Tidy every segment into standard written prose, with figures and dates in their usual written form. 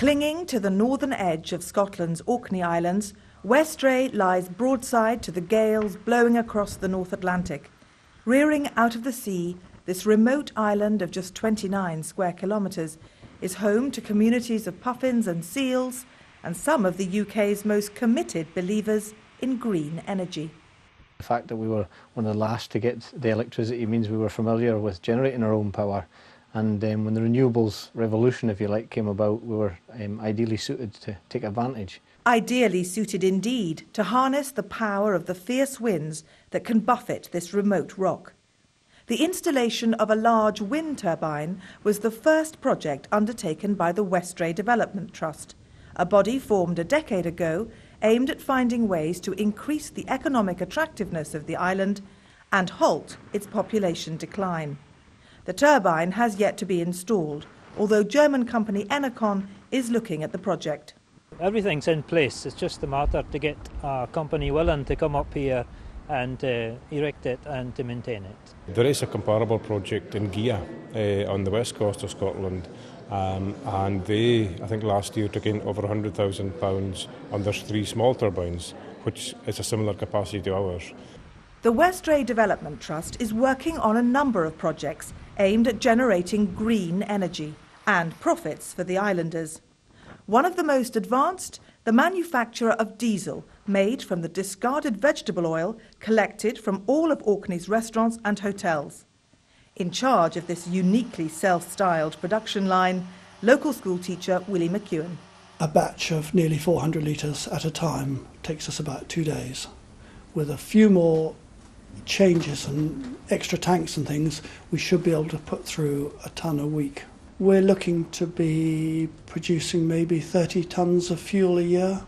Clinging to the northern edge of Scotland's Orkney Islands, Westray lies broadside to the gales blowing across the North Atlantic. Rearing out of the sea, this remote island of just 29 square kilometres is home to communities of puffins and seals and some of the UK's most committed believers in green energy. The fact that we were one of the last to get the electricity means we were familiar with generating our own power. And when the renewables revolution, if you like, came about, we were ideally suited to take advantage. Ideally suited indeed to harness the power of the fierce winds that can buffet this remote rock. The installation of a large wind turbine was the first project undertaken by the Westray Development Trust, a body formed a decade ago aimed at finding ways to increase the economic attractiveness of the island and halt its population decline. The turbine has yet to be installed, although German company Enercon is looking at the project. Everything's in place. It's just a matter to get a company willing to come up here and erect it and to maintain it. There is a comparable project in Gia on the west coast of Scotland, and they, I think last year, took in over £100,000 on their 3 small turbines, which is a similar capacity to ours. The Westray Development Trust is working on a number of projects aimed at generating green energy and profits for the islanders. One of the most advanced, the manufacture of diesel made from the discarded vegetable oil collected from all of Orkney's restaurants and hotels. In charge of this uniquely self-styled production line, local school teacher Willie McEwen. A batch of nearly 400 litres at a time takes us about 2 days. With a few more changes and extra tanks and things, we should be able to put through a tonne a week. We're looking to be producing maybe 30 tonnes of fuel a year,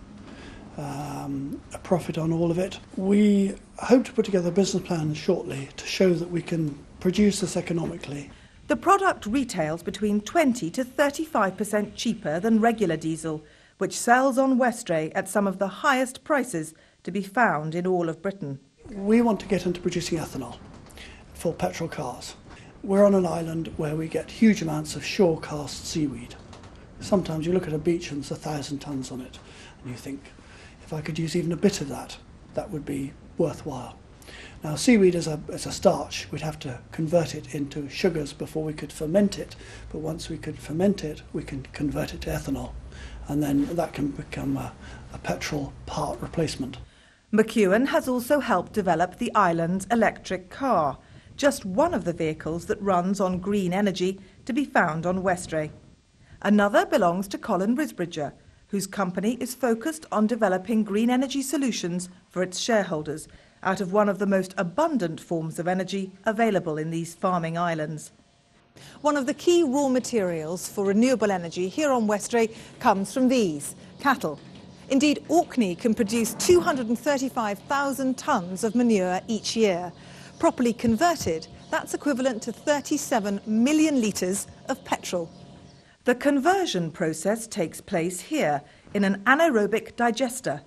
a profit on all of it. We hope to put together a business plan shortly to show that we can produce this economically. The product retails between 20 to 35% cheaper than regular diesel, which sells on Westray at some of the highest prices to be found in all of Britain. We want to get into producing ethanol for petrol cars. We're on an island where we get huge amounts of shore cast seaweed. Sometimes you look at a beach and there's 1,000 tonnes on it, and you think, if I could use even a bit of that, that would be worthwhile. Now, seaweed is a starch. We'd have to convert it into sugars before we could ferment it, but once we could ferment it, we can convert it to ethanol, and then that can become a petrol part replacement. McEwen has also helped develop the island's electric car, just one of the vehicles that runs on green energy to be found on Westray. Another belongs to Colin Risbridger, whose company is focused on developing green energy solutions for its shareholders out of one of the most abundant forms of energy available in these farming islands. One of the key raw materials for renewable energy here on Westray comes from these, cattle. Indeed, Orkney can produce 235,000 tonnes of manure each year. Properly converted, that's equivalent to 37 million litres of petrol. The conversion process takes place here in an anaerobic digester.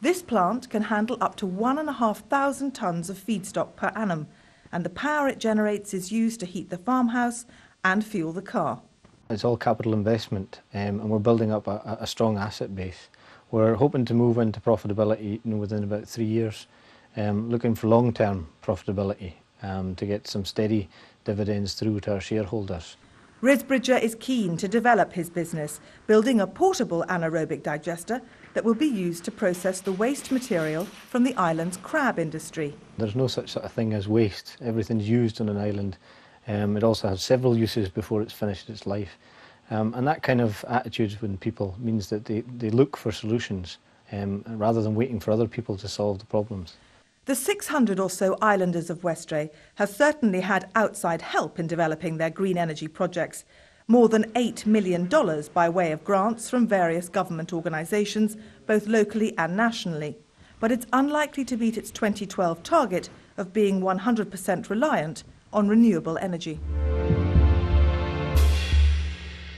This plant can handle up to 1,500 tonnes of feedstock per annum, and the power it generates is used to heat the farmhouse and fuel the car. It's all capital investment, and we're building up a strong asset base. We're hoping to move into profitability within about 3 years, looking for long-term profitability to get some steady dividends through to our shareholders. Risbridger is keen to develop his business, building a portable anaerobic digester that will be used to process the waste material from the island's crab industry. There's no such sort of thing as waste. Everything's used on an island. It also has several uses before it's finished its life. And that kind of attitude when people means that they look for solutions rather than waiting for other people to solve the problems. The 600 or so islanders of Westray have certainly had outside help in developing their green energy projects. More than $8 million by way of grants from various government organisations, both locally and nationally. But it's unlikely to meet its 2012 target of being 100% reliant on renewable energy.